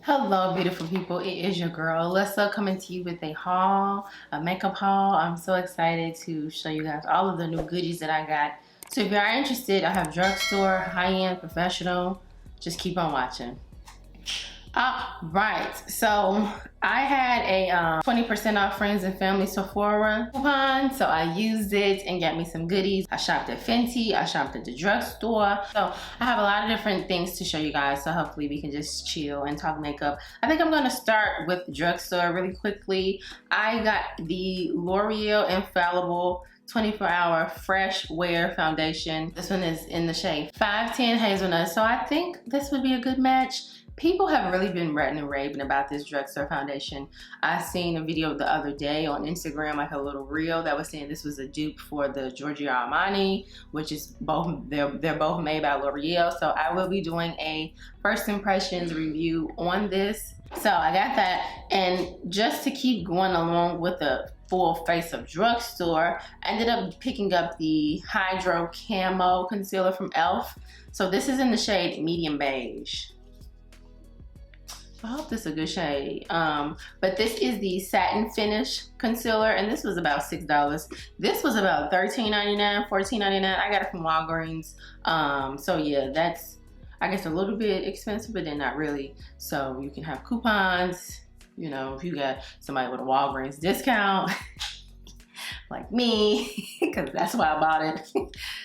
Hello, beautiful people. It is your girl, Alyssa, coming to you with a haul, a makeup haul. I'm so excited to show you guys all of the new goodies that I got. So if you are interested, I have drugstore, high-end, professional. Just keep on watching. Right, so I had a 20% off friends and family Sephora coupon, so I used it and got me some goodies. I shopped at Fenty, I shopped at the drugstore. So I have a lot of different things to show you guys, so hopefully we can just chill and talk makeup. I think I'm gonna start with drugstore really quickly. I got the L'Oreal Infallible 24-hour fresh wear foundation. This one is in the shade 510 Hazelnut, so I think this would be a good match. People have really been ranting and raving about this drugstore foundation. I seen a video the other day on Instagram, like a little reel that was saying this was a dupe for the Giorgio Armani, which is both, they're both made by L'Oreal. So I will be doing a first impressions review on this. So I got that, and just to keep going along with the full face of drugstore, I ended up picking up the Hydro Camo Concealer from e.l.f. So this is in the shade medium beige. I hope this is a good shade. But this is the satin finish concealer, and this was about $6. This was about $13.99, $14.99. I got it from Walgreens. So yeah, that's, I guess, a little bit expensive, but then not really. So you can have coupons, you know, if you got somebody with a Walgreens discount, like me, because that's why I bought it.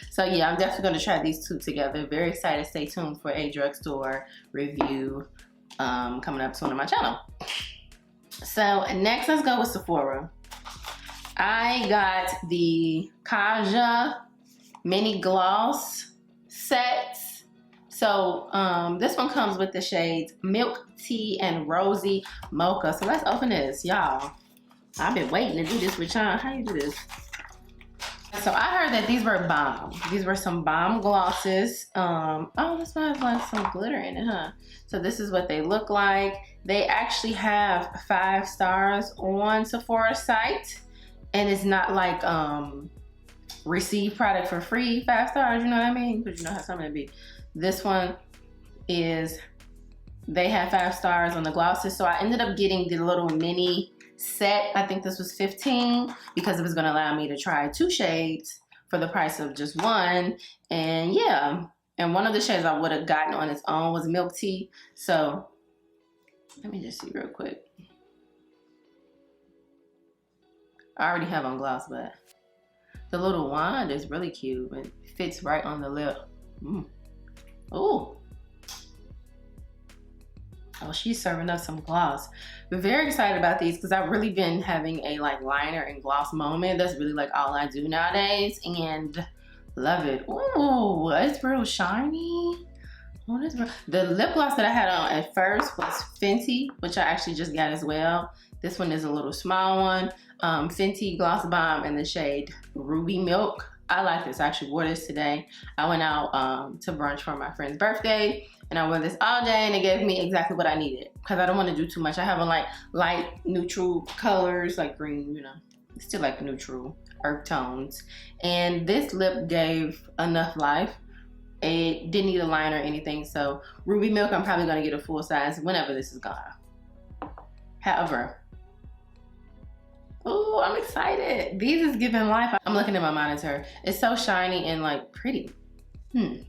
So yeah, I'm definitely gonna try these two together. Very excited. Stay tuned for a drugstore review coming up soon on my channel. So next, let's go with Sephora. I got the Kaja mini gloss sets. So this one comes with the shades Milk Tea and Rosy Mocha. So let's open this, y'all. I've been waiting to do this with y'all. How you do this? So I heard that these were bomb. These were some bomb glosses. Oh, this one has like some glitter in it, huh? So this is what they look like. They actually have 5 stars on Sephora's site, and it's not like receive product for free 5 stars. You know what I mean? Because you know how some of it be. This one is, they have 5 stars on the glosses. So I ended up getting the little mini set. I think this was $15 because it was going to allow me to try 2 shades for the price of just one. And yeah, and one of the shades I would have gotten on its own was Milk Tea. So let me just see real quick. I already have on gloss, but the little wand is really cute. It fits right on the lip. Ooh. Oh, she's serving us some gloss. We're very excited about these because I've really been having a like liner and gloss moment. That's really like all I do nowadays, and love it. Ooh, it's real shiny. Oh, that's real. The lip gloss that I had on at first was Fenty, which I actually just got as well. This one is a little small one. Fenty Gloss Bomb in the shade Ruby Milk. I like this. I actually wore this today. I went out to brunch for my friend's birthday, and I wore this all day, and it gave me exactly what I needed because I don't want to do too much. I have on like light neutral colors like green, you know, still like neutral earth tones. And this lip gave enough life. It didn't need a line or anything. So Ruby Milk, I'm probably going to get a full size whenever this is gone. However, oh, I'm excited. These is giving life. I'm looking at my monitor. It's so shiny and like pretty. I'm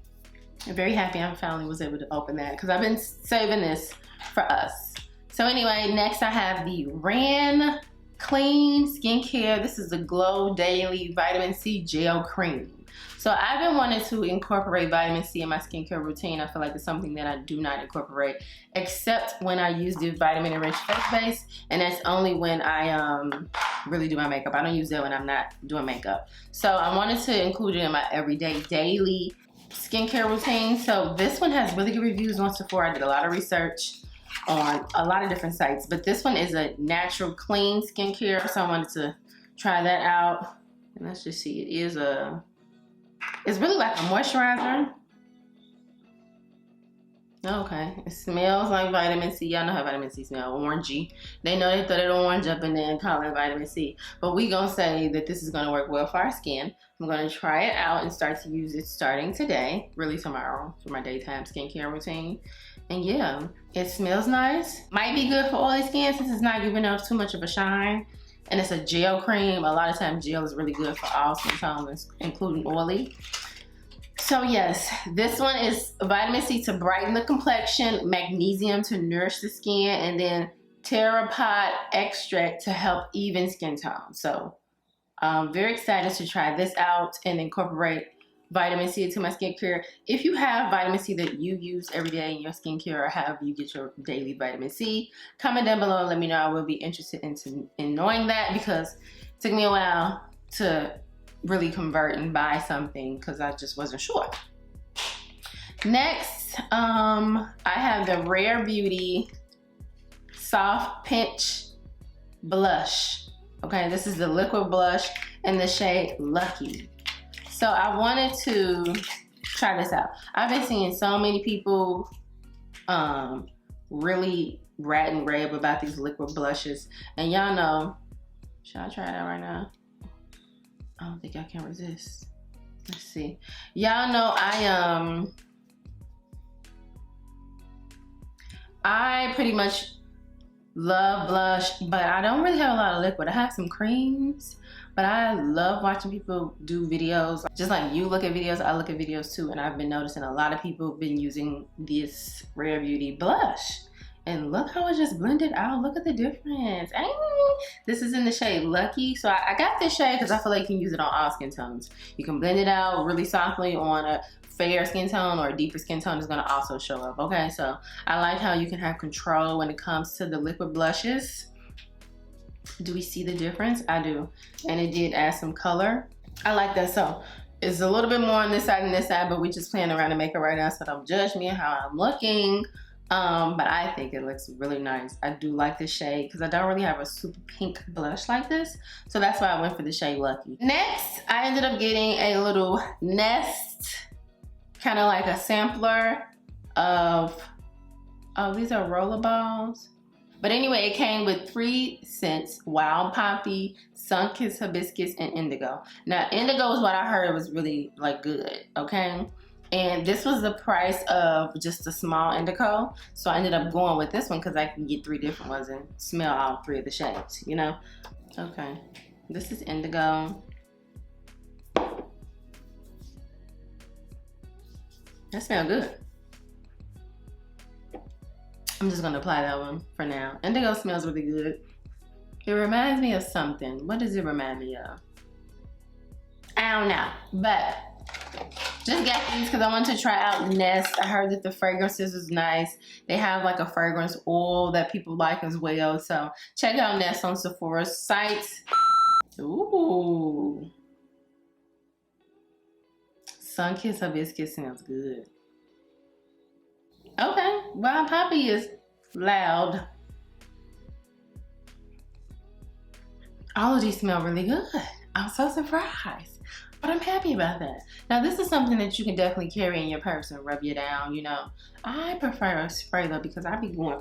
very happy I finally was able to open that because I've been saving this for us. So anyway, next I have the Ran Clean Skincare. This is the Glow Daily Vitamin C Gel Cream. So I've been wanting to incorporate vitamin C in my skincare routine. I feel like it's something that I do not incorporate except when I use the vitamin enriched face base, and that's only when I really do my makeup. I don't use that when I'm not doing makeup. So I wanted to include it in my everyday daily skincare routine. So this one has really good reviews on Sephora. I did a lot of research on a lot of different sites, but this one is a natural clean skincare, so I wanted to try that out. And let's just see, it is a, it's really like a moisturizer. Okay, it smells like vitamin C. Y'all know how vitamin C smells, orangey. They know they throw that orange up in there and call it vitamin C. But we gonna say that this is gonna work well for our skin. I'm gonna try it out and start to use it starting today, really tomorrow, for my daytime skincare routine. And yeah, it smells nice. Might be good for oily skin since it's not giving off too much of a shine. And it's a gel cream. A lot of times gel is really good for all skin tones, including oily. So yes, this one is vitamin C to brighten the complexion, magnesium to nourish the skin, and then Terrapod extract to help even skin tone. So I'm very excited to try this out and incorporate vitamin C into my skincare. If you have vitamin C that you use every day in your skincare, or how you get your daily vitamin C, comment down below and let me know. I will be interested in knowing that, because it took me a while to really convert and buy something because I just wasn't sure. Next, I have the Rare Beauty Soft Pinch Blush. Okay, this is the liquid blush in the shade Lucky. So I wanted to try this out. I've been seeing so many people really rant and rave about these liquid blushes. And y'all know, should I try it out right now? I don't think I can resist. Let's see. Y'all know I pretty much love blush, but I don't really have a lot of liquid. I have some creams, but I love watching people do videos. Just like you look at videos, I look at videos too, and I've been noticing a lot of people have been using this Rare Beauty blush. And look how it just blended out. Look at the difference. This is in the shade Lucky. So I got this shade because I feel like you can use it on all skin tones. You can blend it out really softly on a fair skin tone, or a deeper skin tone is going to also show up. Okay, so I like how you can have control when it comes to the liquid blushes. Do we see the difference? I do. And it did add some color. I like that. So it's a little bit more on this side and this side, but we just playing around the makeup right now, so don't judge me how I'm looking. But I think it looks really nice. I do like this shade because I don't really have a super pink blush like this. So that's why I went for the shade Lucky. Next, I ended up getting a little Nest, kind of like a sampler of, oh, these are roller balls. But anyway, it came with 3 scents: Wild Poppy, Sunkissed Hibiscus, and Indigo. Now, Indigo is what I heard was really like good, okay? And this was the price of just a small indigo. So I ended up going with this one because I can get 3 different ones and smell all 3 of the shades, you know? Okay, this is indigo. That smells good. I'm just gonna apply that one for now. Indigo smells really good. It reminds me of something. What does it remind me of? I don't know, but just got these because I wanted to try out Nest. I heard that the fragrances is nice. They have like a fragrance oil that people like as well. So check out Nest on Sephora's site. Ooh. Sunkissed Hibiscus smells good. Okay, Wild Poppy is loud. All of these smell really good. I'm so surprised. But I'm happy about that. Now, this is something that you can definitely carry in your purse and rub you down, you know. I prefer a spray though because I be going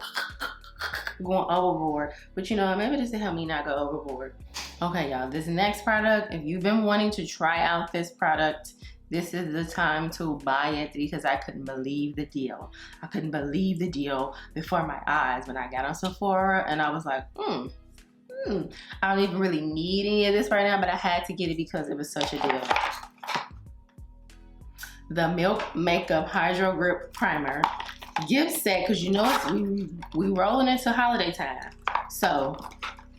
overboard. But you know, maybe this will help me not go overboard. Okay, y'all, this next product, if you've been wanting to try out this product, this is the time to buy it because I couldn't believe the deal. I couldn't believe the deal before my eyes when I got on Sephora, and I was like, I don't even really need any of this right now, but I had to get it because it was such a deal. The Milk Makeup Hydro Grip Primer gift set, because you know we rolling into holiday time. So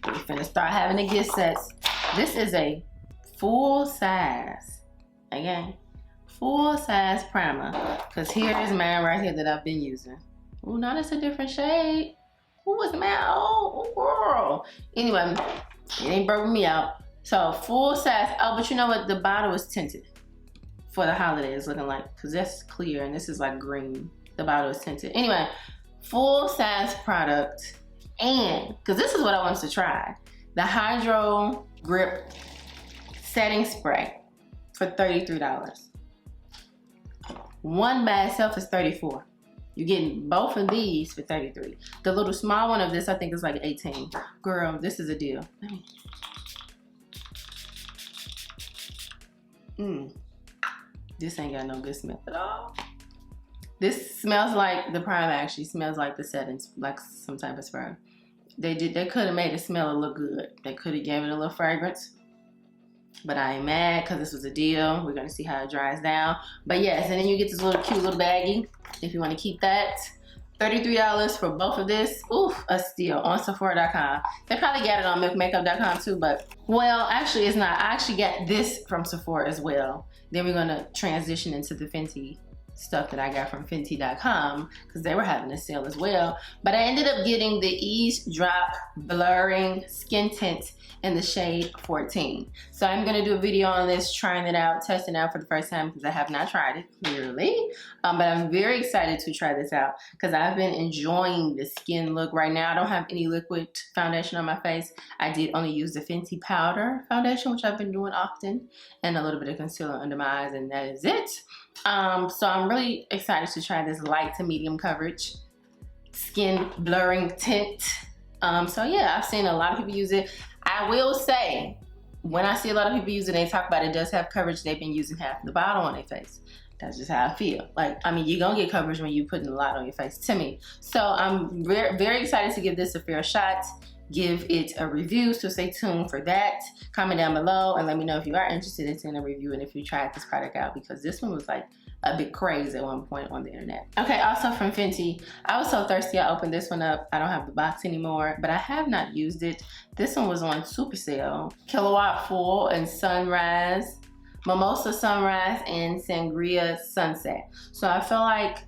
we're finna start having the gift sets. This is a full size, again, full size primer. Because here is mine right here that I've been using. Oh, now that's a different shade. Who is mine? Oh, girl. Anyway, it ain't burping me out. So full size. Oh, but you know what? The bottle is tinted for the holidays, looking like, because that's clear and this is like green. The bottle is tinted. Anyway, full size product. And because this is what I wanted to try, the Hydro Grip Setting Spray for $33. One by itself is $34. You're getting both of these for $33. The little small one of this, I think, is like $18. Girl, this is a deal. This ain't got no good smell at all. This smells like, the primer actually smells like the setting, like some type of spray. They could have made it smell a look good. They could have given it a little fragrance. But I ain't mad because this was a deal. We're gonna see how it dries down. But yes, and then you get this little cute little baggie if you want to keep that. $33 for both of this. Oof, a steal on Sephora.com. They probably got it on milkmakeup.com too, but well, actually it's not. I actually got this from Sephora as well. Then we're gonna transition into the Fenty stuff that I got from Fenty.com because they were having a sale as well. But I ended up getting the Ease Drop Blurring Skin Tint in the shade 14. So I'm gonna do a video on this, trying it out, testing it out for the first time because I have not tried it, clearly. But I'm very excited to try this out because I've been enjoying the skin look right now. I don't have any liquid foundation on my face. I did only use the Fenty Powder foundation, which I've been doing often, and a little bit of concealer under my eyes, and that is it. So I'm really excited to try this light to medium coverage skin blurring tint. So yeah, I've seen a lot of people use it. I will say, when I see a lot of people use it, they talk about it does have coverage. They've been using half the bottle on their face. That's just how I feel. Like, I mean, you're gonna get coverage when you're putting a lot on your face, to me. So I'm very, very excited to give this a fair shot, give it a review, so stay tuned for that. Comment down below and let me know if you are interested in seeing a review and if you tried this product out, because this one was like a bit crazy at one point on the internet. Okay, also from Fenty, I was so thirsty I opened this one up. I don't have the box anymore, but I have not used it. This one was on super sale. Killawatt Full and Sunrise, Mimosa Sunrise, and Sangria Sunset. So I feel like,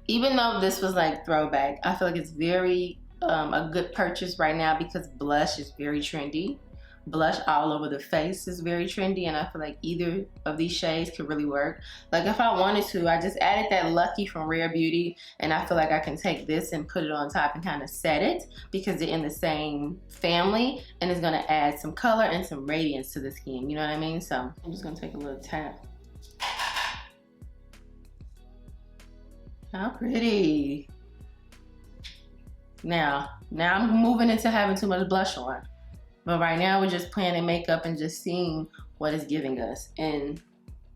even though this was like throwback, I feel like it's very a good purchase right now because blush is very trendy. Blush all over the face is very trendy, and I feel like either of these shades could really work. Like if I wanted to, I just added that Lucky from Rare Beauty, and I feel like I can take this and put it on top and kind of set it because they're in the same family, and it's gonna add some color and some radiance to the skin, you know what I mean? So I'm just gonna take a little tap. How pretty. Now I'm moving into having too much blush on. But right now we're just planning makeup and just seeing what it's giving us. And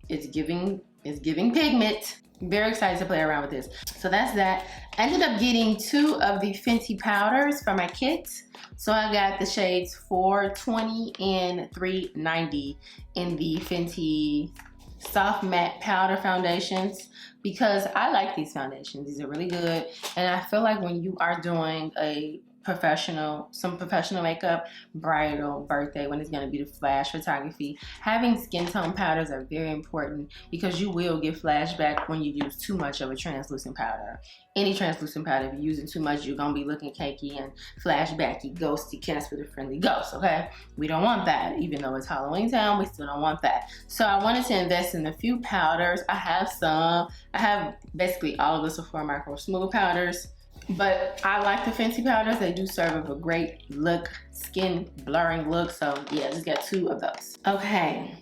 it's giving pigment. Very excited to play around with this. So that's that. I ended up getting 2 of the Fenty powders for my kit. So I got the shades 420 and 390 in the Fenty Soft Matte Powder Foundations because I like these foundations. These are really good. And I feel like when you are doing some professional makeup, bridal, birthday, when it's going to be the flash photography, having skin tone powders are very important because you will get flashback when you use too much of a translucent powder. Any translucent powder, if you're using too much, you're going to be looking cakey and flashbacky, ghosty, cast with a friendly ghost, okay? We don't want that. Even though it's Halloween time, we still don't want that. So I wanted to invest in a few powders. I have some. I have basically all of the Sephora Micro Smooth powders. But I like the Fenty powders. They do serve a great look, skin blurring look. So yeah, I just got 2 of those. Okay.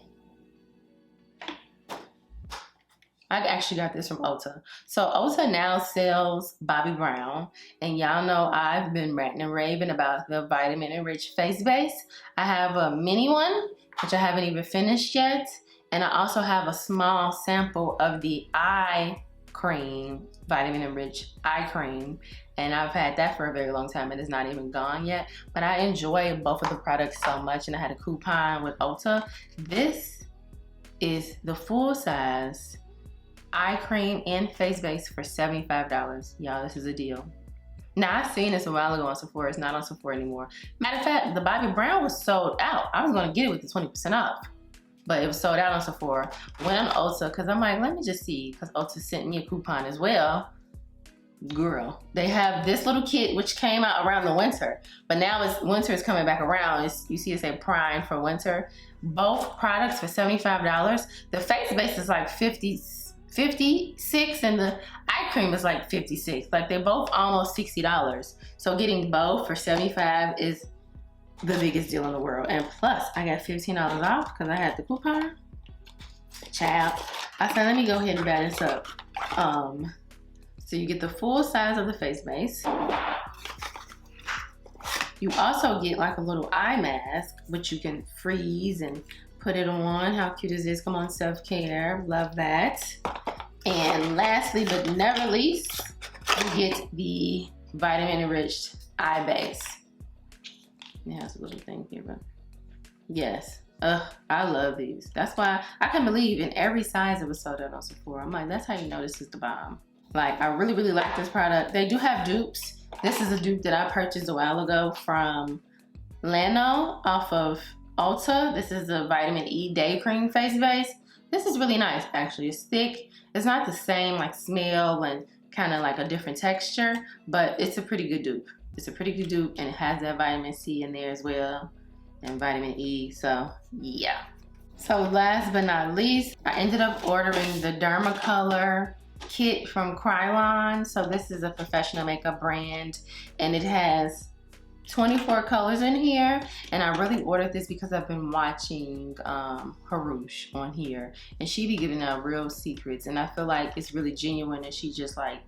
I actually got this from Ulta. So Ulta now sells Bobbi Brown. And y'all know I've been ranting and raving about the vitamin enriched face base. I have a mini one, which I haven't even finished yet. And I also have a small sample of the eye cream, vitamin enriched eye cream, and I've had that for a very long time and it's not even gone yet, but I enjoy both of the products so much, and I had a coupon with Ulta. This is the full size eye cream and face base for $75. Y'all, this is a deal. Now, I've seen this a while ago on Sephora. It's not on Sephora anymore. Matter of fact, the Bobbi Brown was sold out. I was gonna get it with the 20% off, but it was sold out on Sephora. Went on Ulta because I'm like, let me just see, because Ulta sent me a coupon as well. Girl, they have this little kit which came out around the winter, but now winter is coming back around. You see it say prime for winter. Both products for $75. The face base is like 56 and the eye cream is like 56. Like they're both almost $60. So getting both for $75 is the biggest deal in the world. And plus I got $15 off because I had the coupon. Child, I said let me go ahead and buy this up. So you get the full size of the face base. You also get like a little eye mask, which you can freeze and put it on. How cute is this? Come on, self-care, love that. And lastly but never least, we get the vitamin enriched eye base. It has a little thing here, but yes. I love these. That's why I can believe in every size it was sold out on Sephora. I'm like, that's how you know this is the bomb. Like, I really, really like this product. They do have dupes. This is a dupe that I purchased a while ago from Lano off of Ulta. This is the Vitamin E Day Cream Face Base. This is really nice, actually. It's thick. It's not the same like smell and kind of like a different texture, but it's a pretty good dupe. It's a pretty good dupe, and it has that vitamin C in there as well, and vitamin E, so yeah. So last but not least, I ended up ordering the Dermacolor kit from Krylon. So this is a professional makeup brand, and it has 24 colors in here, and I really ordered this because I've been watching Harush on here, and she be giving out real secrets, and I feel like it's really genuine, and she just like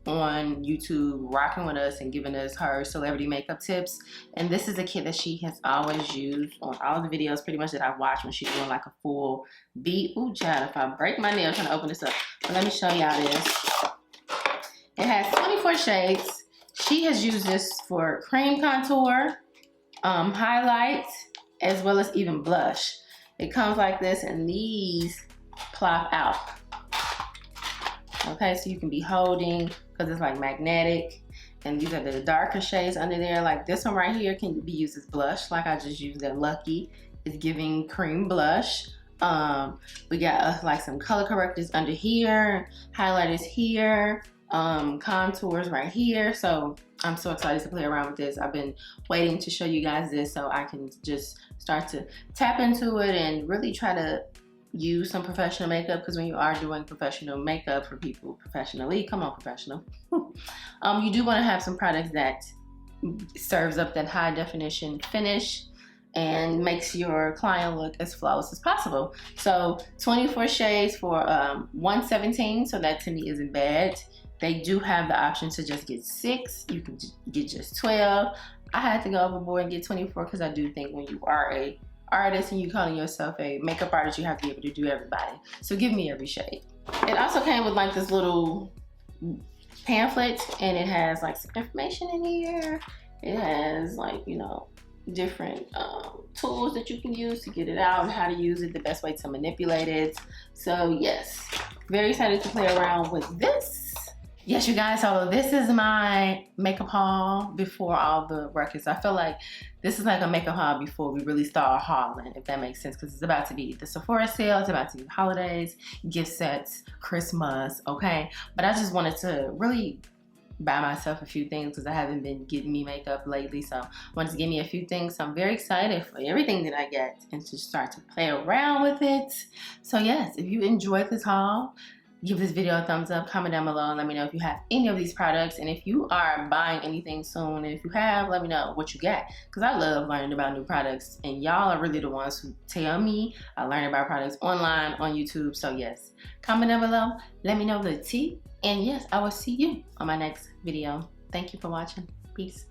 on YouTube rocking with us and giving us her celebrity makeup tips. And this is a kit that she has always used on all the videos pretty much that I've watched when she's doing like a full beat. Ooh, child, if I break my nail trying to open this up. But let me show y'all this. It has 24 shades. She has used this for cream contour, highlight, as well as even blush. It comes like this, and these plop out. Okay, so you can be holding, because it's like magnetic, and these are the darker shades under there. Like this one right here can be used as blush, like I just used that Lucky. It's giving cream blush. We got like some color correctors under here, highlighters here, contours right here. So I'm so excited to play around with this. I've been waiting to show you guys this so I can just start to tap into it and really try to use some professional makeup, because when you are doing professional makeup for people professionally, come on professional, you do want to have some products that serves up that high definition finish and makes your client look as flawless as possible. So 24 shades for $117, so that to me isn't bad. They do have the option to just get 6. You can get just 12. I had to go overboard and get 24 because I do think when you are a artist and you calling yourself a makeup artist, you have to be able to do everybody. So give me every shade. It also came with like this little pamphlet, and it has like some information in here. It has like, you know, different tools that you can use to get it out and how to use it, the best way to manipulate it. So yes, very excited to play around with this. Yes, you guys, so this is my makeup haul before all the records. I feel like this is like a makeup haul before we really start hauling, if that makes sense, because it's about to be the Sephora sale, it's about to be holidays, gift sets, Christmas, okay? But I just wanted to really buy myself a few things because I haven't been getting me makeup lately, so I wanted to give me a few things. So I'm very excited for everything that I get and to start to play around with it. So yes, if you enjoyed this haul, give this video a thumbs up, comment down below, and let me know if you have any of these products, and if you are buying anything soon, and if you have, let me know what you got, because I love learning about new products, and y'all are really the ones who tell me. I learn about products online, on YouTube, so yes, comment down below, let me know the tea, and yes, I will see you on my next video. Thank you for watching. Peace.